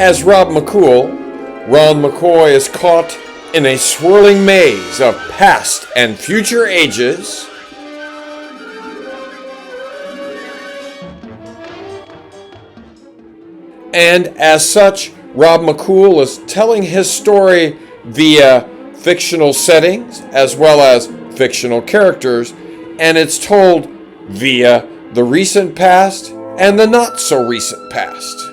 As Rob McCool, Ron McCoy is caught in a swirling maze of past and future ages. And as such, Rob McCool is telling his story via fictional settings as well as fictional characters, and it's told via the recent past and the not so recent past.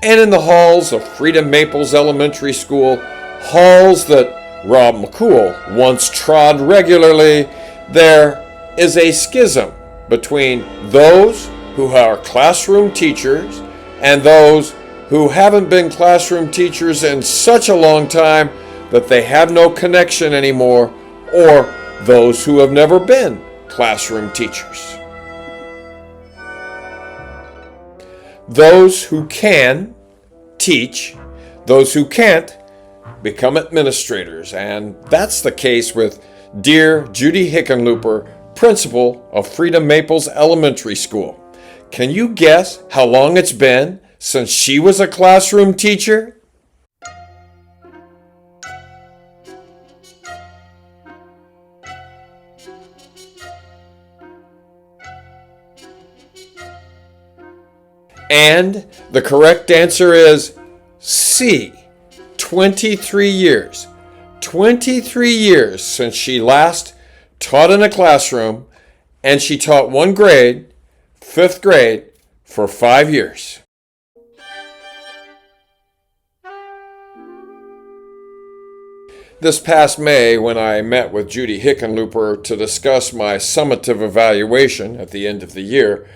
And in the halls of Freedom Maples Elementary School, halls that Rob McCool once trod regularly, there is a schism between those who are classroom teachers and those who haven't been classroom teachers in such a long time that they have no connection anymore, or those who have never been classroom teachers. Those who can teach, those who can't become administrators, and that's the case with dear Judy Hickenlooper, principal of Freedom Maples Elementary School. Can you guess how long it's been since she was a classroom teacher? And the correct answer is C, 23 years. 23 years since she last taught in a classroom, and she taught one grade, 5th grade, for 5 years. This past May, when I met with Judy Hickenlooper to discuss my summative evaluation at the end of the year,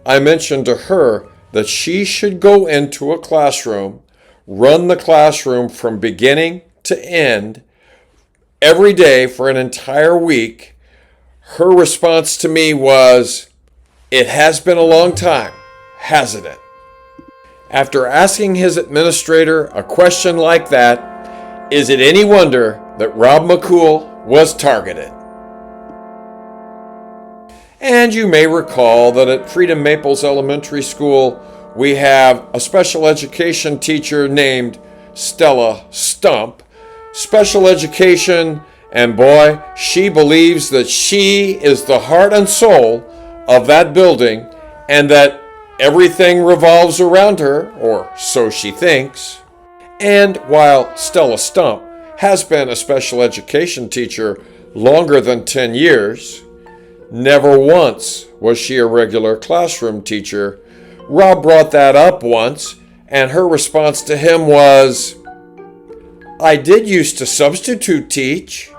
I mentioned to her that she should go into a classroom, run the classroom from beginning to end, every day for an entire week. Her response to me was, "It has been a long time, hasn't it?" After asking his administrator a question like that, is it any wonder that Rob McCool was targeted? And you may recall that at Freedom Maples Elementary School, we have a special education teacher named Stella Stump. Special education, and boy, she believes that she is the heart and soul of that building and that everything revolves around her, or so she thinks. And while Stella Stump has been a special education teacher longer than 10 years, never once was she a regular classroom teacher. Rob brought that up once, and her response to him was, "I did used to substitute teach."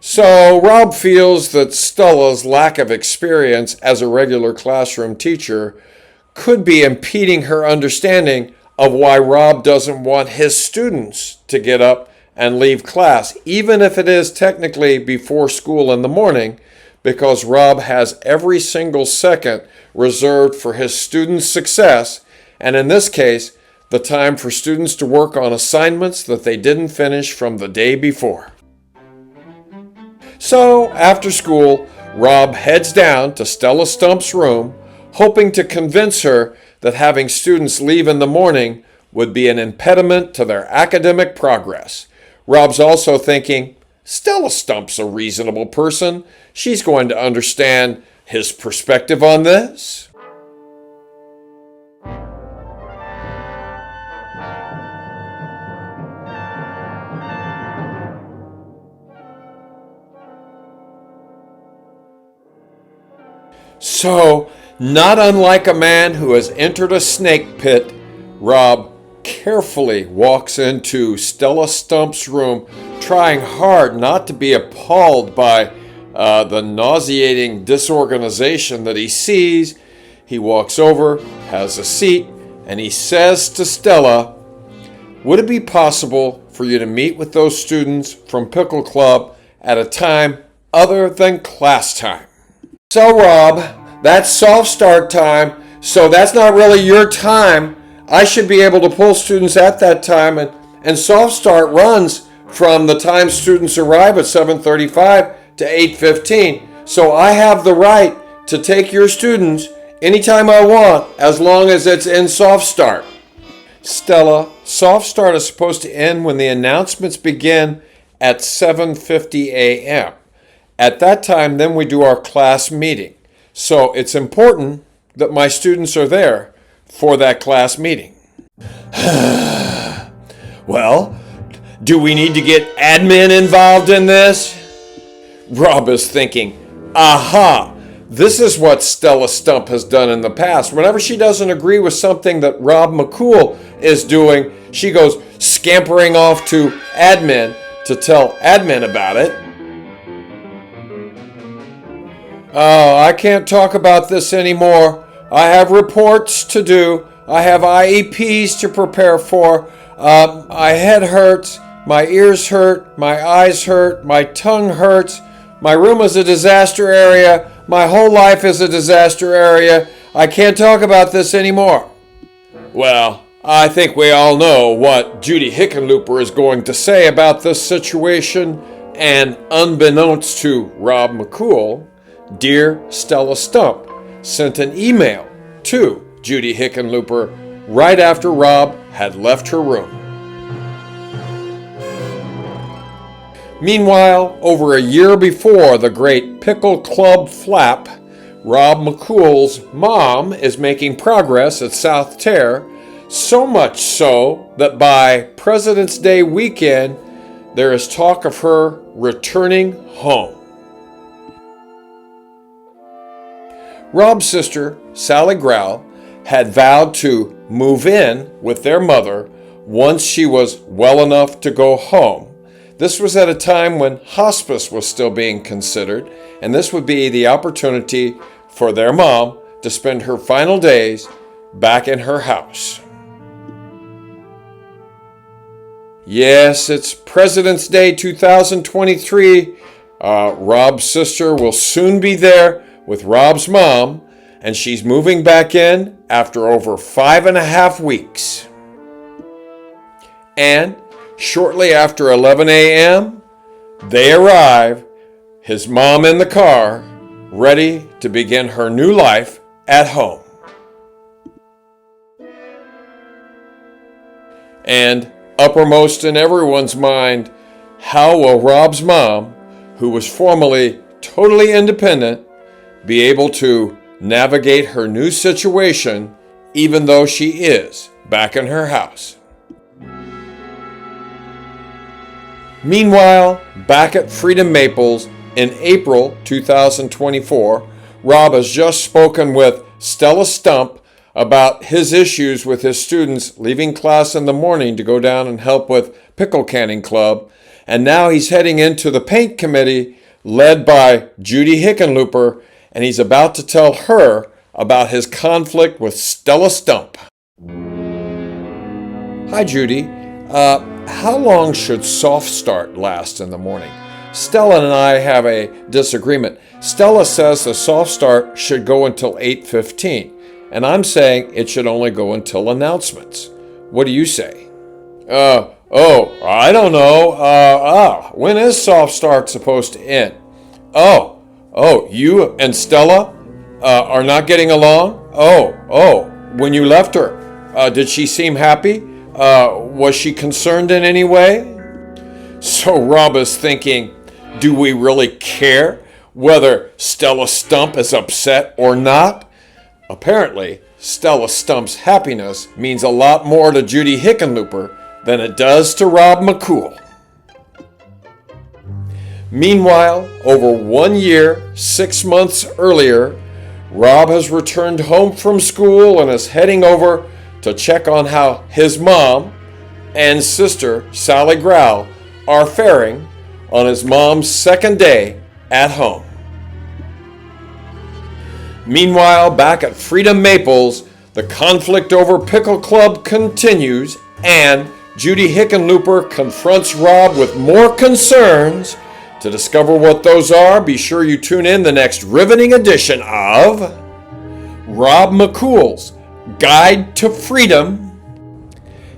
So Rob feels that Stella's lack of experience as a regular classroom teacher could be impeding her understanding of why Rob doesn't want his students to get up and leave class, even if it is technically before school in the morning, because Rob has every single second reserved for his students' success, and in this case, the time for students to work on assignments that they didn't finish from the day before. So, after school, Rob heads down to Stella Stump's room, hoping to convince her that having students leave in the morning would be an impediment to their academic progress. Rob's also thinking, Stella Stump's a reasonable person. She's going to understand his perspective on this. So, not unlike a man who has entered a snake pit, Rob carefully walks into Stella Stump's room, trying hard not to be appalled by the nauseating disorganization that he sees. He walks over, has a seat, and he says to Stella, "Would it be possible for you to meet with those students from Pickle Club at a time other than class time?" "So Rob, that's soft start time, so that's not really your time. I should be able to pull students at that time, and soft start runs from the time students arrive at 7:35 to 8:15. So I have the right to take your students Anytime I want, as long as it's in soft start. Stella, soft start is supposed to end when the announcements begin at 7:50 a.m. At that time, then we do our class meeting. So it's important that my students are there for that class meeting. Well, do we need to get admin involved in this? Rob is thinking, aha, this is what Stella Stump has done in the past. Whenever she doesn't agree with something that Rob McCool is doing, she goes scampering off to admin to tell admin about it. Oh, I can't talk about this anymore. I have reports to do. I have IEPs to prepare for. My head hurts. My ears hurt. My eyes hurt. My tongue hurts. My room is a disaster area. My whole life is a disaster area. I can't talk about this anymore. Well, I think we all know what Judy Hickenlooper is going to say about this situation. And unbeknownst to Rob McCool, Dear Stella Stump sent an email to Judy Hickenlooper right after Rob had left her room. Meanwhile, over a year before the great Pickle Club flap, Rob McCool's mom is making progress at South Terre, so much so that by President's Day weekend, there is talk of her returning home. Rob's sister, Sally Growl, had vowed to move in with their mother once she was well enough to go home. This was at a time when hospice was still being considered, and this would be the opportunity for their mom to spend her final days back in her house. Yes, it's President's Day 2023. Rob's sister will soon be there with Rob's mom, and she's moving back in after over 5.5 weeks. And shortly after 11 a.m., they arrive, his mom in the car, ready to begin her new life at home. And uppermost in everyone's mind, how will Rob's mom, who was formerly totally independent, be able to navigate her new situation even though she is back in her house? Meanwhile, back at Freedom Maples in April 2024, Rob has just spoken with Stella Stump about his issues with his students leaving class in the morning to go down and help with Pickle Canning Club, and now he's heading into the paint committee led by Judy Hickenlooper, and he's about to tell her about his conflict with Stella Stump. Hi, Judy. How long should soft start last in the morning? Stella and I have a disagreement. Stella says the soft start should go until 8:15, and I'm saying it should only go until announcements. What do you say? I don't know. When is soft start supposed to end? You and Stella are not getting along? When you left her, did she seem happy? Was she concerned in any way? So Rob is thinking, do we really care whether Stella Stump is upset or not? Apparently, Stella Stump's happiness means a lot more to Judy Hickenlooper than it does to Rob McCool. Meanwhile, over 1 year, 6 months earlier, Rob has returned home from school and is heading over to check on how his mom and sister, Sally Growl, are faring on his mom's second day at home. Meanwhile, back at Freedom Maples, the conflict over Pickle Club continues, and Judy Hickenlooper confronts Rob with more concerns. To discover what those are, be sure you tune in the next riveting edition of Rob McCool's Guide to Freedom.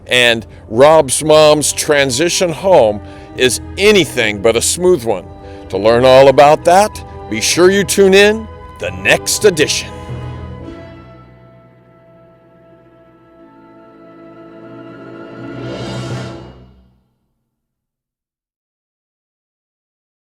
And Rob's mom's transition home is anything but a smooth one. To learn all about that, be sure you tune in the next edition.